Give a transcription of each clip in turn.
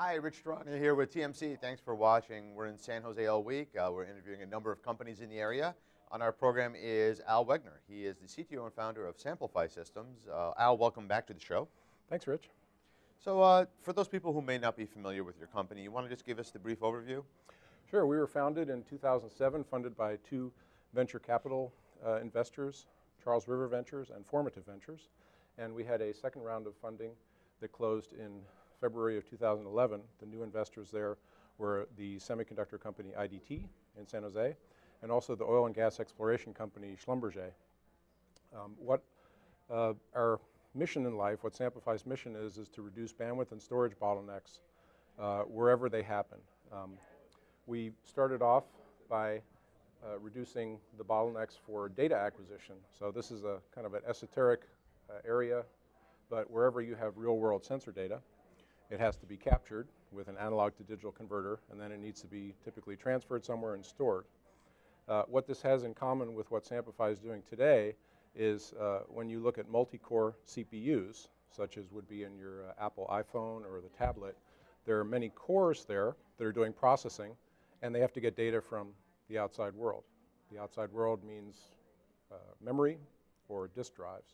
Hi, Rich Strania here with TMC. Thanks for watching. We're in San Jose all week. We're interviewing a number of companies in the area. On our program is Al Wegener. He is the CTO and founder of Samplify Systems. Al, welcome back to the show. Thanks, Rich. So for those people who may not be familiar with your company, you want to just give us the brief overview? Sure. We were founded in 2007, funded by two venture capital investors, Charles River Ventures and Formative Ventures. And we had a second round of funding that closed in February of 2011. The new investors there were the semiconductor company IDT in San Jose, and also the oil and gas exploration company Schlumberger. What our mission in life, what Samplify's mission is to reduce bandwidth and storage bottlenecks wherever they happen. We started off by reducing the bottlenecks for data acquisition. So this is a kind of an esoteric area, but wherever you have real-world sensor data, it has to be captured with an analog to digital converter, and then it needs to be typically transferred somewhere and stored. What this has in common with what Samplify is doing today is when you look at multi-core CPUs, such as would be in your Apple iPhone or the tablet, there are many cores there that are doing processing, and they have to get data from the outside world. The outside world means memory or disk drives.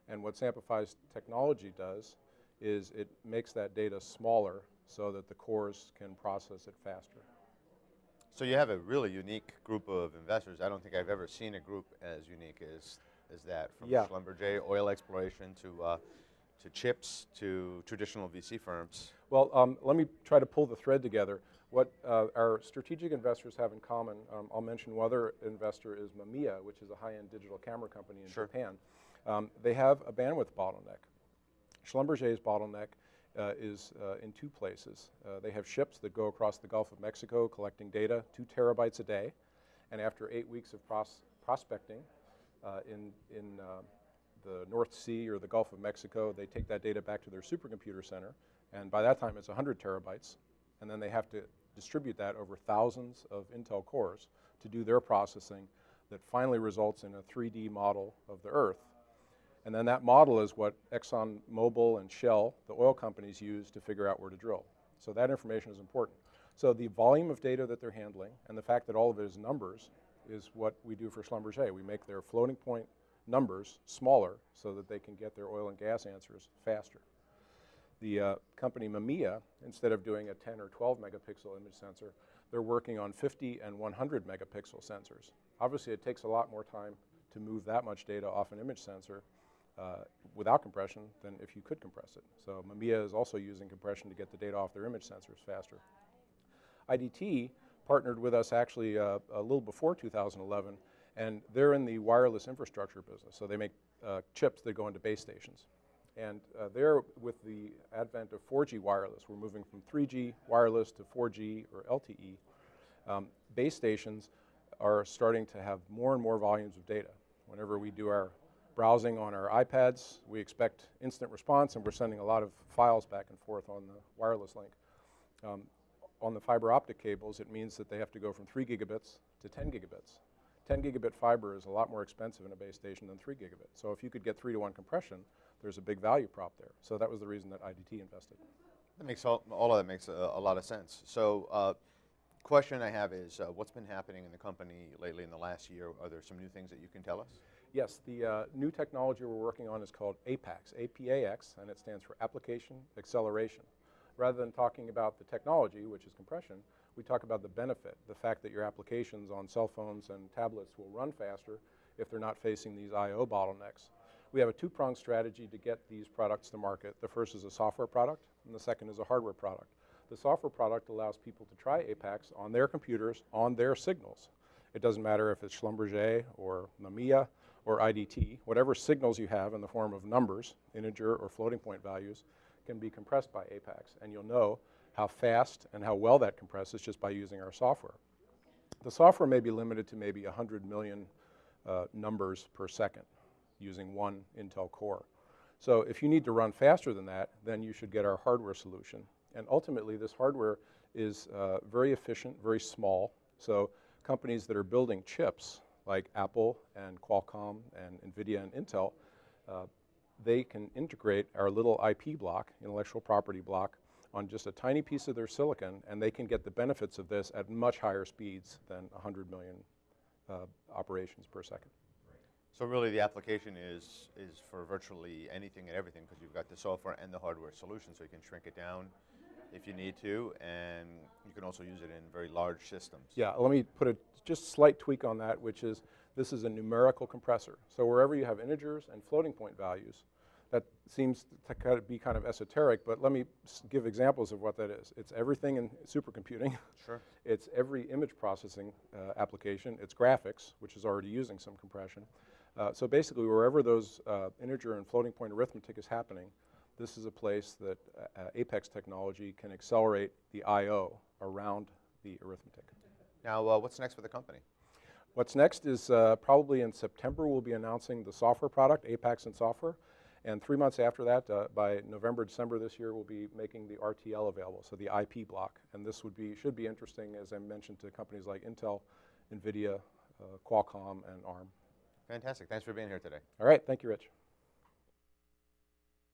And what Samplify's technology does is it makes that data smaller so that the cores can process it faster. So you have a really unique group of investors. I don't think I've ever seen a group as unique as that, from Schlumberger, oil exploration, to chips, to traditional VC firms. Well, let me try to pull the thread together. What our strategic investors have in common, I'll mention one other investor is Mamiya, which is a high-end digital camera company in Japan. They have a bandwidth bottleneck. Schlumberger's bottleneck is in two places. They have ships that go across the Gulf of Mexico collecting data, 2 terabytes a day, and after 8 weeks of prospecting in the North Sea or the Gulf of Mexico, they take that data back to their supercomputer center, and by that time it's 100 terabytes, and then they have to distribute that over thousands of Intel cores to do their processing that finally results in a 3D model of the Earth. And then that model is what ExxonMobil and Shell, the oil companies, use to figure out where to drill. So that information is important. So the volume of data that they're handling and the fact that all of it is numbers is what we do for Schlumberger. We make their floating point numbers smaller so that they can get their oil and gas answers faster. The company Mamiya, instead of doing a 10 or 12 megapixel image sensor, they're working on 50 and 100 megapixel sensors. Obviously, it takes a lot more time to move that much data off an image sensor without compression than if you could compress it. So Mamiya is also using compression to get the data off their image sensors faster. IDT partnered with us actually a little before 2011, and they're in the wireless infrastructure business. So they make chips that go into base stations. And there, with the advent of 4G wireless, we're moving from 3G wireless to 4G or LTE. Base stations are starting to have more and more volumes of data. Whenever we do our browsing on our iPads, we expect instant response, and we're sending a lot of files back and forth on the wireless link. On the fiber optic cables, it means that they have to go from 3 gigabits to 10 gigabits. 10 gigabit fiber is a lot more expensive in a base station than 3 gigabit. So if you could get 3-to-1 compression, there's a big value prop there. So that was the reason that IDT invested. That makes all of that makes a lot of sense. So question I have is, what's been happening in the company lately in the last year? Are there some new things that you can tell us? Yes, the new technology we're working on is called APAX, A-P-A-X, and it stands for Application Acceleration. Rather than talking about the technology, which is compression, we talk about the benefit, the fact that your applications on cell phones and tablets will run faster if they're not facing these I/O bottlenecks. We have a two-pronged strategy to get these products to market. The first is a software product, and the second is a hardware product. The software product allows people to try APAX on their computers, on their signals. It doesn't matter if it's Schlumberger or Mamiya or IDT, whatever signals you have in the form of numbers, integer or floating point values, can be compressed by APAX, and you'll know how fast and how well that compresses just by using our software. The software may be limited to maybe 100 million numbers per second using one Intel core. So if you need to run faster than that, then you should get our hardware solution. And ultimately, this hardware is very efficient, very small. So companies that are building chips like Apple and Qualcomm and NVIDIA and Intel, they can integrate our little IP block, intellectual property block, on just a tiny piece of their silicon, and they can get the benefits of this at much higher speeds than 100 million operations per second. So really the application is for virtually anything and everything, because you've got the software and the hardware solution, so you can shrink it down if you need to, and you can also use it in very large systems. Yeah, let me put a just slight tweak on that, which is this is a numerical compressor. So wherever you have integers and floating point values, that seems to be kind of esoteric, but let me give examples of what that is. It's everything in supercomputing. Sure. It's every image processing application. It's graphics, which is already using some compression. So basically, wherever those integer and floating point arithmetic is happening, this is a place that APAX technology can accelerate the I/O around the arithmetic. Now, what's next for the company? What's next is probably in September, we'll be announcing the software product, APAX and software. And 3 months after that, by November, December this year, we'll be making the RTL available, so the IP block. And this should be interesting, as I mentioned, to companies like Intel, NVIDIA, Qualcomm, and ARM. Fantastic. Thanks for being here today. All right. Thank you, Rich.